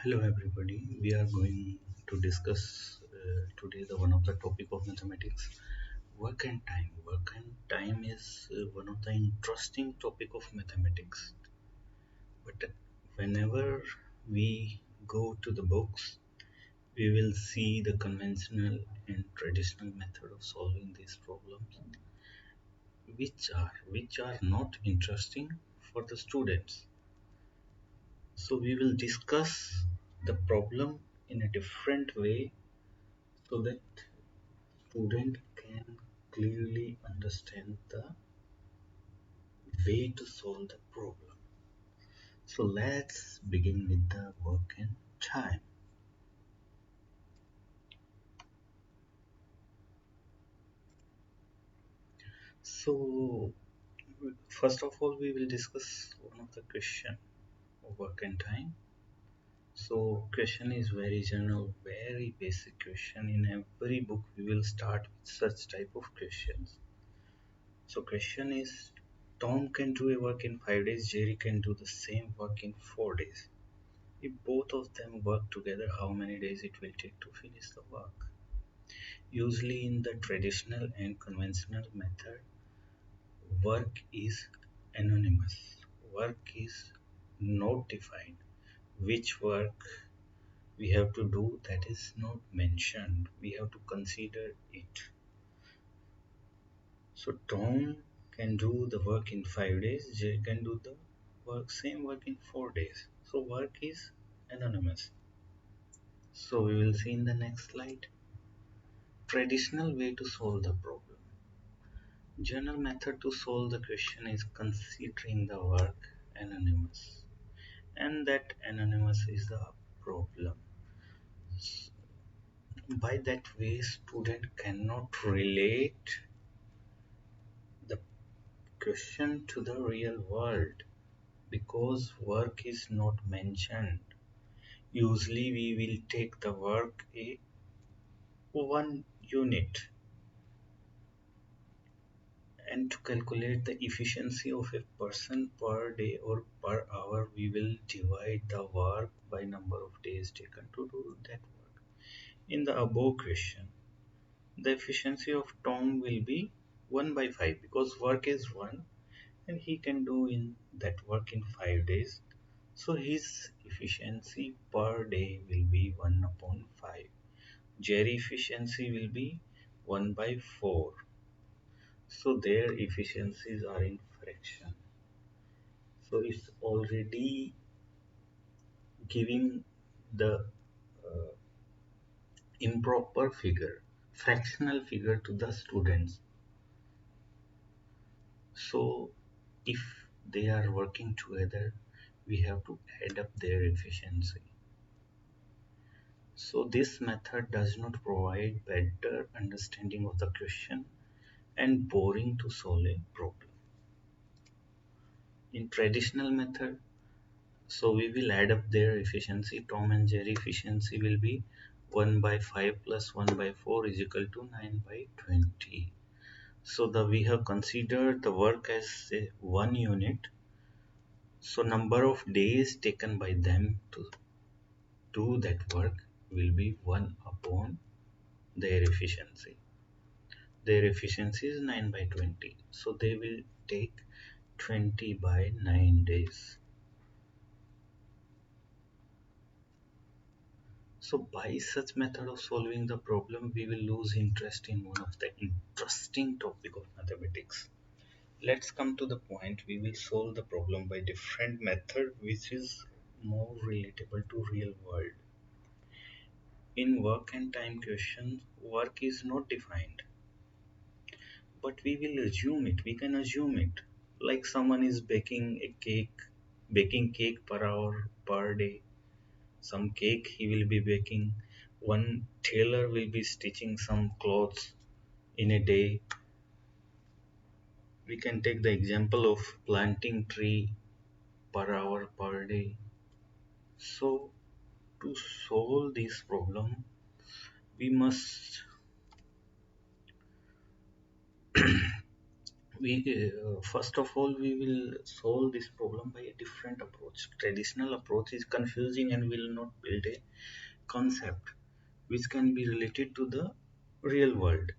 Hello everybody. We are going to discuss today the one of the topic of mathematics, work and time. Work and time is one of the interesting topic of mathematics. But whenever we go to the books, we will see the conventional and traditional method of solving these problems, which are not interesting for the students. So we will discuss the problem in a different way so that student can clearly understand the way to solve the problem. So let's begin with the work and time. So first of all, we will discuss one of the question of work and time. So question is very general, very basic question. In every book we will start with such type of questions. So question is, Tom can do a work in 5 days, Jerry can do the same work in 4 days. If both of them work together, how many days it will take to finish the work? Usually in the traditional and conventional method, work is anonymous. Work is not defined. Which work we have to do, that is not mentioned. We have to consider it. So Tom can do the work in 5 days, Jay can do the same work in 4 days. So work is anonymous. So we will see in the next slide. Traditional way to solve the problem. General method to solve the question is considering the work anonymous, and that anonymous is the problem. By that way, student cannot relate the question to the real world because work is not mentioned. Usually we will take the work a one unit, and to calculate the efficiency of a person per day or per hour, we will divide the work by number of days taken to do that work. In the above question, the efficiency of Tom will be 1 by 5 because work is 1 and he can do in that work in 5 days. So his efficiency per day will be 1 upon 5. Jerry efficiency will be 1 by 4. So their efficiencies are in fraction. So it's already giving the uh, improper figure, fractional figure to the students. So if they are working together, we have to add up their efficiency. So this method does not provide better understanding of the question and boring to solve a problem. In traditional method, so we will add up their efficiency. Tom and Jerry efficiency will be 1 by 5 plus 1 by 4 is equal to 9 by 20. So we have considered the work as a one unit. So number of days taken by them to do that work will be 1 upon their efficiency. Their efficiency is 9 by 20. So they will take 20 by 9 days. So by such method of solving the problem, we will lose interest in one of the interesting topic of mathematics. Let's come to the point. We will solve the problem by different method which is more relatable to real world. In work and time questions, work is not defined, but we will assume it. We can assume it. Like someone is baking cake per hour per day. Some cake he will be baking. One tailor will be stitching some clothes in a day. We can take the example of planting tree per hour per day. So to solve this problem, we must we first of all we will solve this problem by a different approach. Traditional approach is confusing and will not build a concept which can be related to the real world.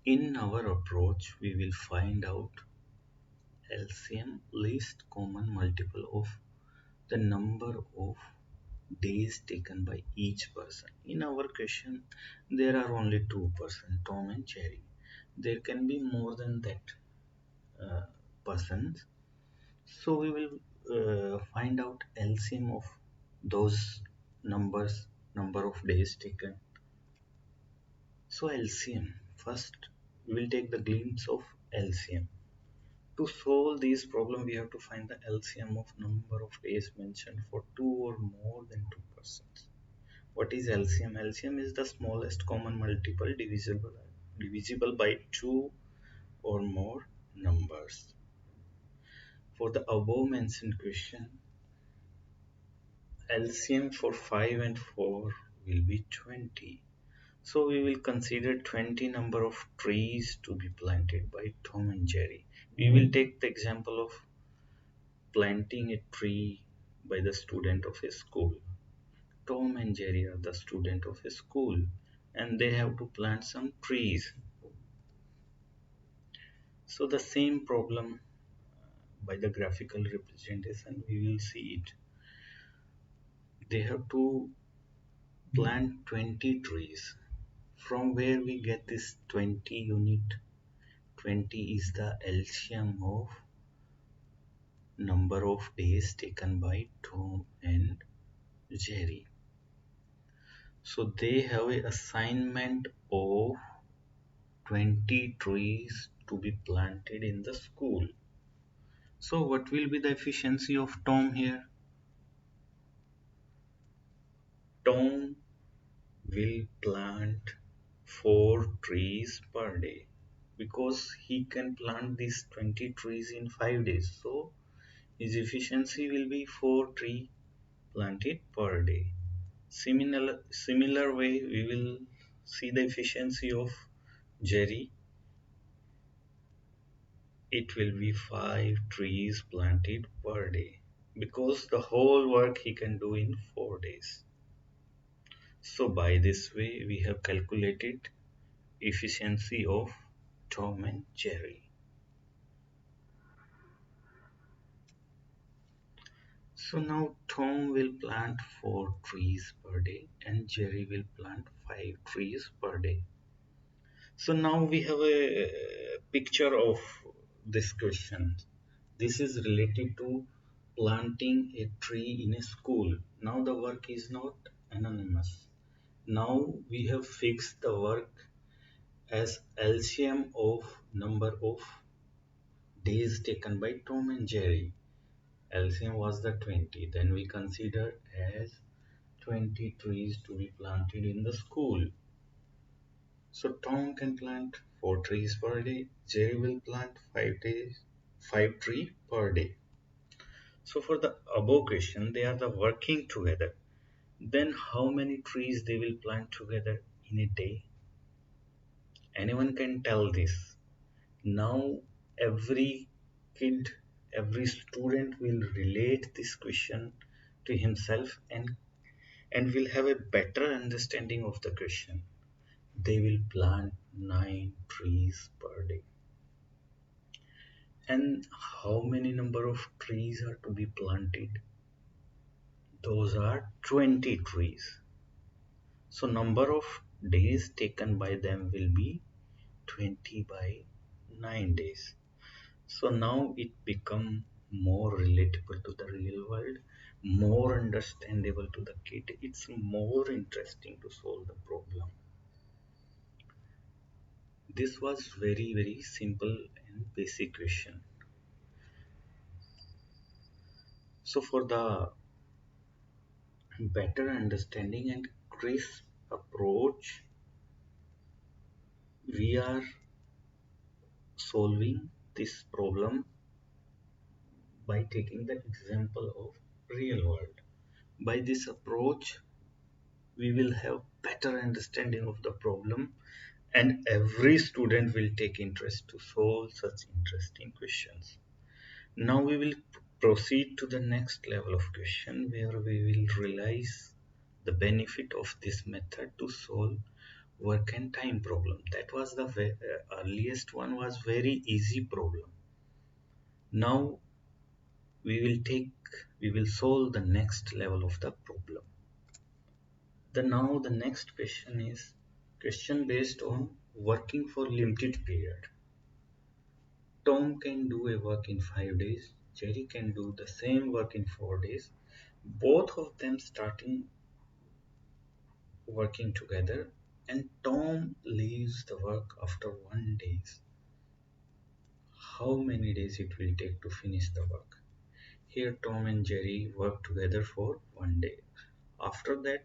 In our approach, we will find out LCM, least common multiple of the number of days taken by each person. In our question, there are only two persons, Tom and Jerry. There can be more than that uh, persons. So we will find out LCM of those numbers, number of days taken. So LCM, first we will take the glimpse of LCM. To solve this problem, we have to find the LCM of number of days mentioned for two or more than two persons. What is LCM? LCM is the smallest common multiple divisible by two or more numbers. For the above mentioned question, LCM for 5 and 4 will be 20. So we will consider 20 number of trees to be planted by Tom and Jerry. We will take the example of planting a tree by the student of a school. Tom and Jerry are the student of a school and they have to plant some trees. So the same problem by the graphical representation we will see it. They have to plant 20 trees. From where we get this 20 unit? 20 is the LCM of number of days taken by Tom and Jerry. So they have a assignment of 20 trees to be planted in the school. So what will be the efficiency of Tom here? Tom will plant 4 trees per day because he can plant these 20 trees in 5 days. So his efficiency will be 4 trees planted per day. Similar way we will see the efficiency of Jerry. It will be 5 trees planted per day because the whole work he can do in 4 days. So by this way we have calculated efficiency of Tom and Jerry. So now Tom will plant 4 trees per day and Jerry will plant 5 trees per day. So now we have a picture of this question. This is related to planting a tree in a school. Now the work is not anonymous. Now we have fixed the work as LCM of number of days taken by Tom and Jerry. LCM was the 20. Then we consider as 20 trees to be planted in the school. So Tom can plant 4 trees per day. Jerry will plant 5 trees per day. So for the above question, they are the working together. Then how many trees they will plant together in a day? Anyone can tell this. Now every kid, every student will relate this question to himself and will have a better understanding of the question. They will plant 9 trees per day. And how many number of trees are to be planted? Those are 20 trees. So number of days taken by them will be 20 by 9 days. So now it become more relatable to the real world, more understandable to the kid. It's more interesting to solve the problem. This was very simple and basic question. So for the better understanding and crisp approach, we are solving this problem by taking the example of real world. By this approach, we will have better understanding of the problem and every student will take interest to solve such interesting questions. Now we will proceed to the next level of question where we will realize the benefit of this method to solve work and time problem. That was the earliest one, was very easy problem. Now we will solve the next level of the problem. The next question is question based on working for limited period. Tom can do a work in 5 days. Jerry can do the same work in 4 days. Both of them starting working together, and Tom leaves the work after 1 day. How many days it will take to finish the work? Here Tom and Jerry work together for 1 day. After that,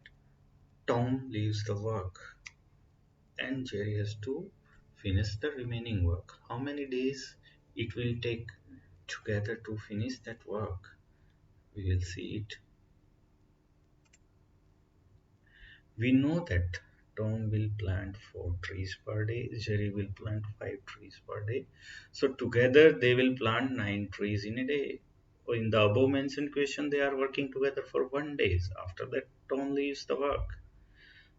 Tom leaves the work and Jerry has to finish the remaining work. How many days it will take together to finish that work? We will see it. We know that Tom will plant 4 trees per day, Jerry will plant 5 trees per day. So together they will plant 9 trees in a day. In the above mentioned question, they are working together for 1 day. After that, Tom leaves the work.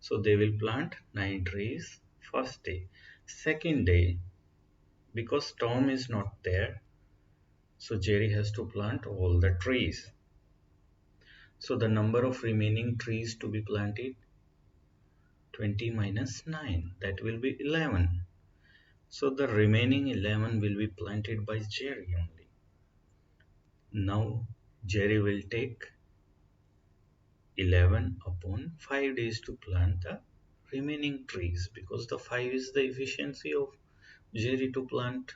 So they will plant 9 trees first day. Second day, because Tom is not there, so Jerry has to plant all the trees. So the number of remaining trees to be planted, 20 minus 9, that will be 11. So the remaining 11 will be planted by Jerry only. Now Jerry will take 11 upon 5 days to plant the remaining trees, because the 5 is the efficiency of Jerry to plant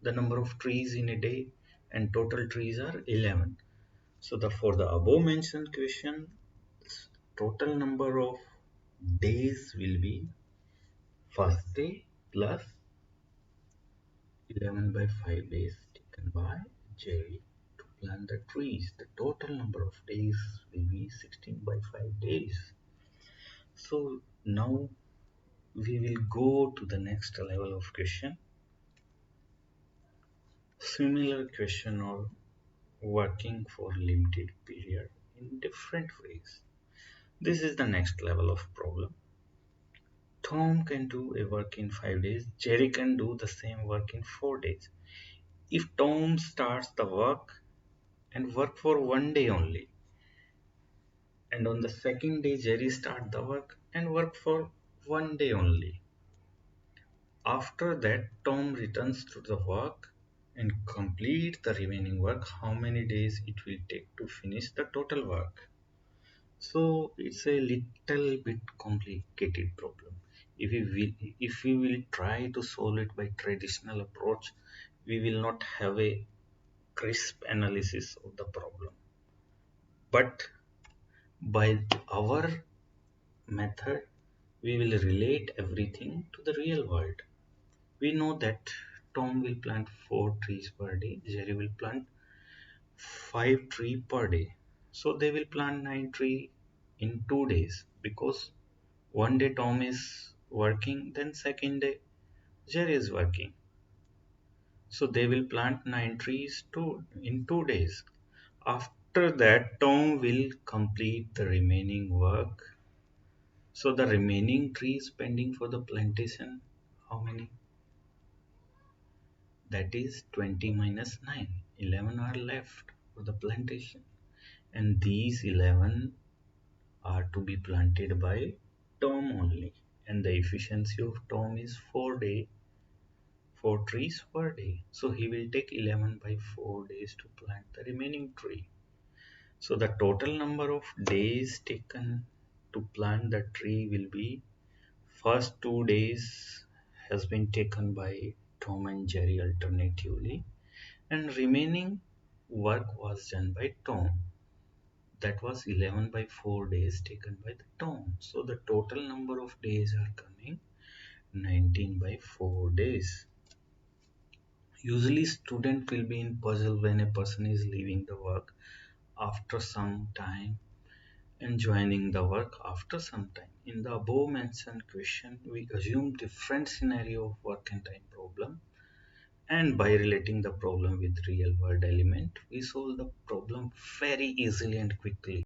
the number of trees in a day, and total trees are 11. So for the above mentioned question, total number of days will be first day plus 11 by 5 days taken by Jerry to plant the trees. The total number of days will be 16 by 5 days. So now we will go to the next level of question. Similar question or working for limited period in different ways. This is the next level of problem. Tom can do a work in 5 days. Jerry can do the same work in 4 days. If Tom starts the work and work for 1 day only, and on the second day Jerry start the work and work for 1 day only, after that Tom returns to the work and complete the remaining work, how many days it will take to finish the total work? So it's a little bit complicated problem. If we will try to solve it by traditional approach, we will not have a crisp analysis of the problem. But by our method, we will relate everything to the real world. We know that Tom will plant 4 trees per day, Jerry will plant 5 trees per day. So they will plant 9 trees in 2 days, because 1 day Tom is working, then second day Jerry is working. So they will plant 9 trees in 2 days. After that, Tom will complete the remaining work. So the remaining trees pending for the plantation, how many? That is 20 minus 9. 11 are left for the plantation. And these 11 are to be planted by Tom only. And the efficiency of Tom is 4 trees per day. So he will take 11 by 4 days to plant the remaining tree. So the total number of days taken to plant the tree will be, first 2 days has been taken by Tom and Jerry alternatively, and remaining work was done by Tom. That was 11 by 4 days taken by the Tom. So the total number of days are coming 19 by 4 days. Usually student will be in puzzle when a person is leaving the work after some time and joining the work after some time. In the above mentioned question, we assume different scenario of work and time problem, and by relating the problem with real world element, we solve the problem very easily and quickly.